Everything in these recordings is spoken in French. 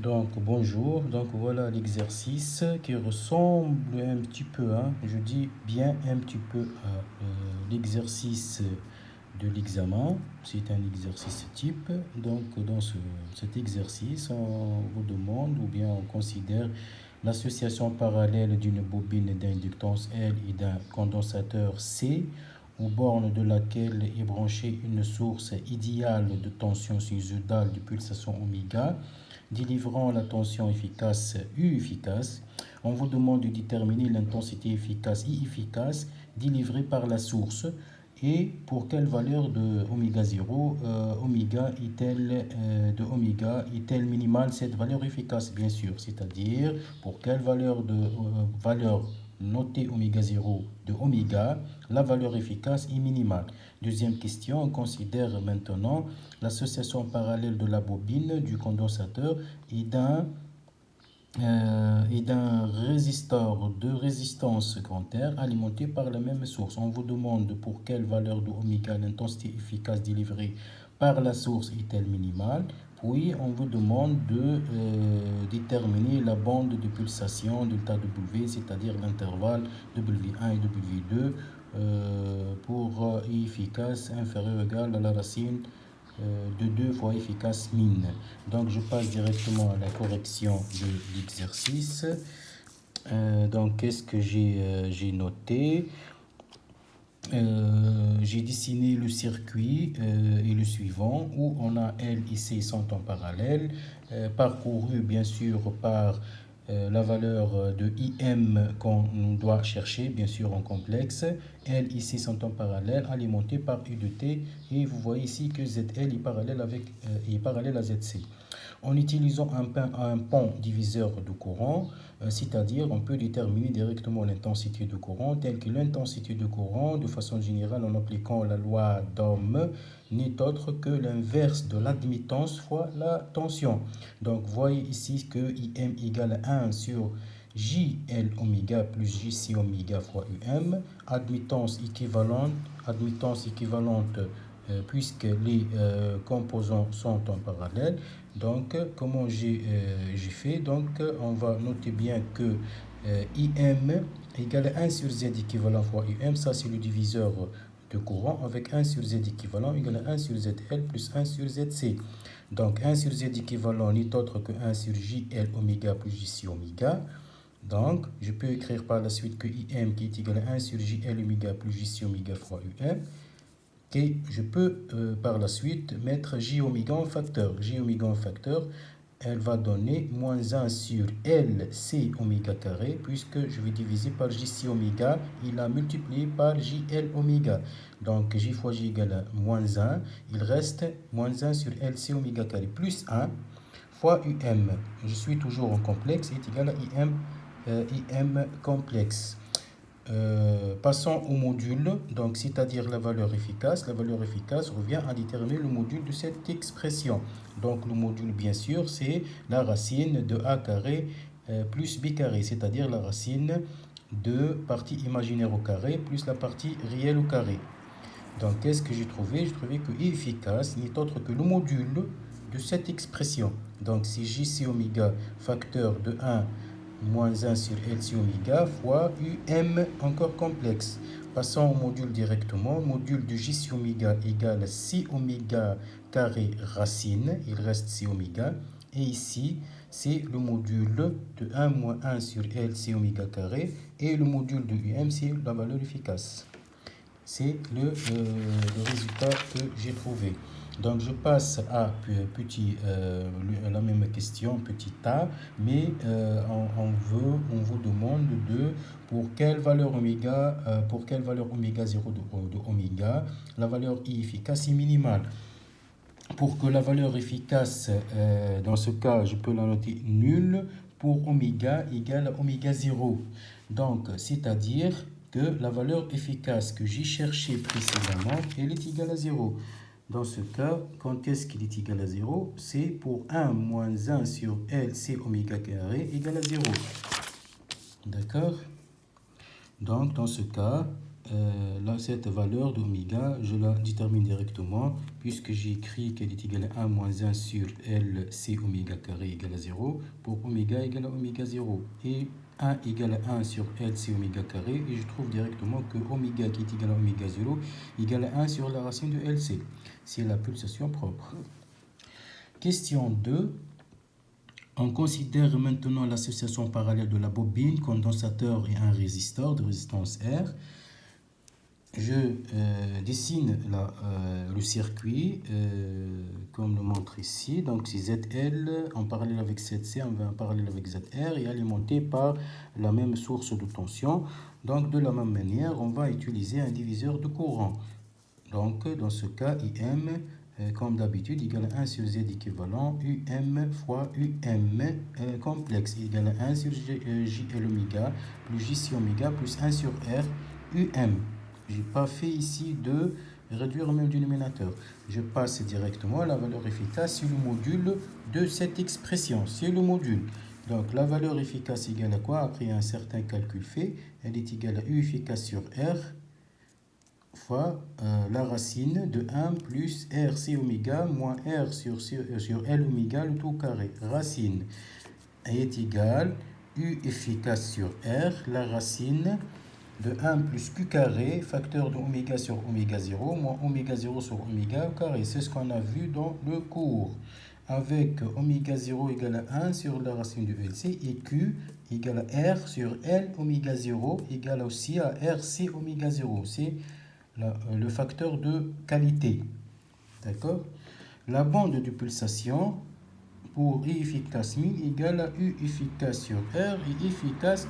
Donc bonjour, donc voilà l'exercice qui ressemble un petit peu, hein, je dis bien un petit peu à l'exercice de l'examen. C'est un exercice type. Donc dans cet exercice, on vous demande ou bien on considère l'association parallèle d'une bobine d'inductance L et d'un condensateur C aux bornes de laquelle est branchée une source idéale de tension sinusoïdale de pulsation oméga délivrant la tension efficace U efficace. On vous demande de déterminer l'intensité efficace I efficace délivrée par la source et pour quelle valeur de oméga 0 oméga est-elle de oméga est-elle minimale cette valeur efficace bien sûr, c'est-à-dire pour quelle valeur de valeur notée oméga 0 de oméga, la valeur efficace est minimale. Deuxième question, on considère maintenant l'association parallèle de la bobine du condensateur et d'un résisteur de résistance secondaire alimenté par la même source. On vous demande pour quelle valeur de oméga l'intensité efficace délivrée par la source est-elle minimale. Puis on vous demande de déterminer la bande de pulsation delta W, c'est-à-dire l'intervalle W1 et W2 pour I efficace inférieur ou égal à la racine de 2 fois efficace min. Donc je passe directement à la correction de l'exercice. Donc qu'est-ce que j'ai noté? J'ai dessiné le circuit et le suivant où on a L et C sont en parallèle, parcouru bien sûr par la valeur de IM qu'on doit chercher, bien sûr en complexe. L ici sont en parallèle, alimentés par U de T. Et vous voyez ici que ZL est parallèle à ZC. En utilisant un pont diviseur de courant, c'est-à-dire on peut déterminer directement l'intensité de courant, telle que l'intensité de courant, de façon générale en appliquant la loi d'Ohm, n'est autre que l'inverse de l'admittance fois la tension. Donc voyez ici que IM égale 1 sur JL oméga plus JC oméga fois UM, admittance équivalente puisque les composants sont en parallèle. Donc, comment j'ai fait? Donc, on va noter bien que IM égale 1 sur Z équivalent fois UM. Ça, c'est le diviseur de courant avec 1 sur Z équivalent égale 1 sur ZL plus 1 sur ZC. Donc, 1 sur Z équivalent n'est autre que 1 sur JL oméga plus JC oméga. Donc, je peux écrire par la suite que IM qui est égal à 1 sur JL oméga plus JC oméga fois UM. Et je peux par la suite mettre J oméga en facteur. J oméga en facteur, elle va donner moins 1 sur LC oméga carré, puisque je vais diviser par JC oméga, il a multiplié par JL oméga. Donc J fois J égale à moins 1, il reste moins 1 sur LC oméga carré, plus 1 fois UM. Je suis toujours en complexe, est égal à IM complexe. Passons au module, donc c'est-à-dire la valeur efficace. La valeur efficace revient à déterminer le module de cette expression. Donc le module, bien sûr, c'est la racine de a carré plus b carré, c'est-à-dire la racine de partie imaginaire au carré plus la partie réelle au carré. Donc qu'est-ce que j'ai trouvé? J'ai trouvé que I efficace n'est autre que le module de cette expression. Donc c'est JC oméga facteur de 1 moins 1 sur LC oméga fois UM encore complexe. Passons au module directement. Module de JC oméga égale C oméga carré racine. Il reste C oméga. Et ici, c'est le module de 1 moins 1 sur LC oméga carré. Et le module de UM, c'est la valeur efficace. C'est le résultat que j'ai trouvé. Donc je passe à la même question, petit a, mais on vous demande pour quelle valeur oméga, oméga 0 de oméga, la valeur I efficace est minimale. Pour que la valeur efficace, dans ce cas, je peux la noter nulle pour oméga égale à oméga 0. Donc, c'est-à-dire que la valeur efficace que j'ai cherchée précédemment, elle est égale à 0. Dans ce cas, quand est-ce qu'il est égal à 0? C'est pour 1 moins 1 sur LC oméga carré égale à 0. D'accord? Donc, dans ce cas, cette valeur d'oméga, je la détermine directement puisque j'ai écrit qu'elle est égale à 1 moins 1 sur LC oméga carré égale à 0 pour oméga égale à oméga 0 et 1 égale à 1 sur LC oméga carré et je trouve directement que oméga qui est égal à oméga 0 égale à 1 sur la racine de LC. C'est la pulsation propre. Question 2. On considère maintenant l'association parallèle de la bobine, condensateur et un résisteur de résistance R. Je dessine le circuit comme le montre ici. Donc c'est ZL en parallèle avec ZC, en parallèle avec ZR et alimenté par la même source de tension. Donc de la même manière, on va utiliser un diviseur de courant. Donc dans ce cas, IM comme d'habitude égale à 1 sur Z équivalent UM fois UM complexe égale à 1 sur JL oméga plus JC oméga plus 1 sur R UM. Je n'ai pas fait ici de réduire au même dénominateur. Je passe directement à la valeur efficace sur le module de cette expression. C'est le module. Donc la valeur efficace égale à quoi? Après un certain calcul fait, elle est égale à U efficace sur R fois la racine de 1 plus RC oméga moins R sur L oméga le tout carré. Racine est égale U efficace sur R, la racine de 1 plus Q carré, facteur de oméga sur oméga 0, moins oméga 0 sur oméga au carré. C'est ce qu'on a vu dans le cours. Avec oméga 0 égale à 1 sur la racine de LC et Q égale à R sur L oméga 0 égale aussi à RC oméga 0. C'est le facteur de qualité. D'accord? La bande de pulsation pour I efficace min égale à U efficace sur R et efficace,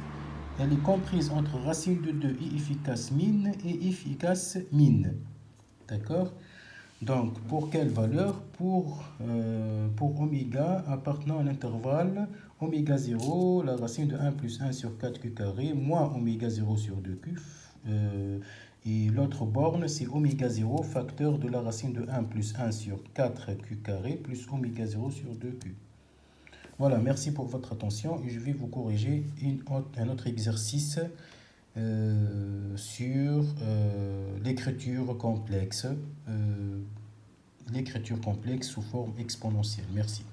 elle est comprise entre racine de 2 I efficace min et efficace min. D'accord? Donc, pour quelle valeur? Pour oméga appartenant à l'intervalle oméga 0, la racine de 1 plus 1 sur 4 Q carré, moins oméga 0 sur 2Q. Et l'autre borne, c'est oméga 0, facteur de la racine de 1 plus 1 sur 4Q carré, plus oméga 0 sur 2Q. Voilà, merci pour votre attention et je vais vous corriger un autre exercice sur l'écriture complexe sous forme exponentielle. Merci.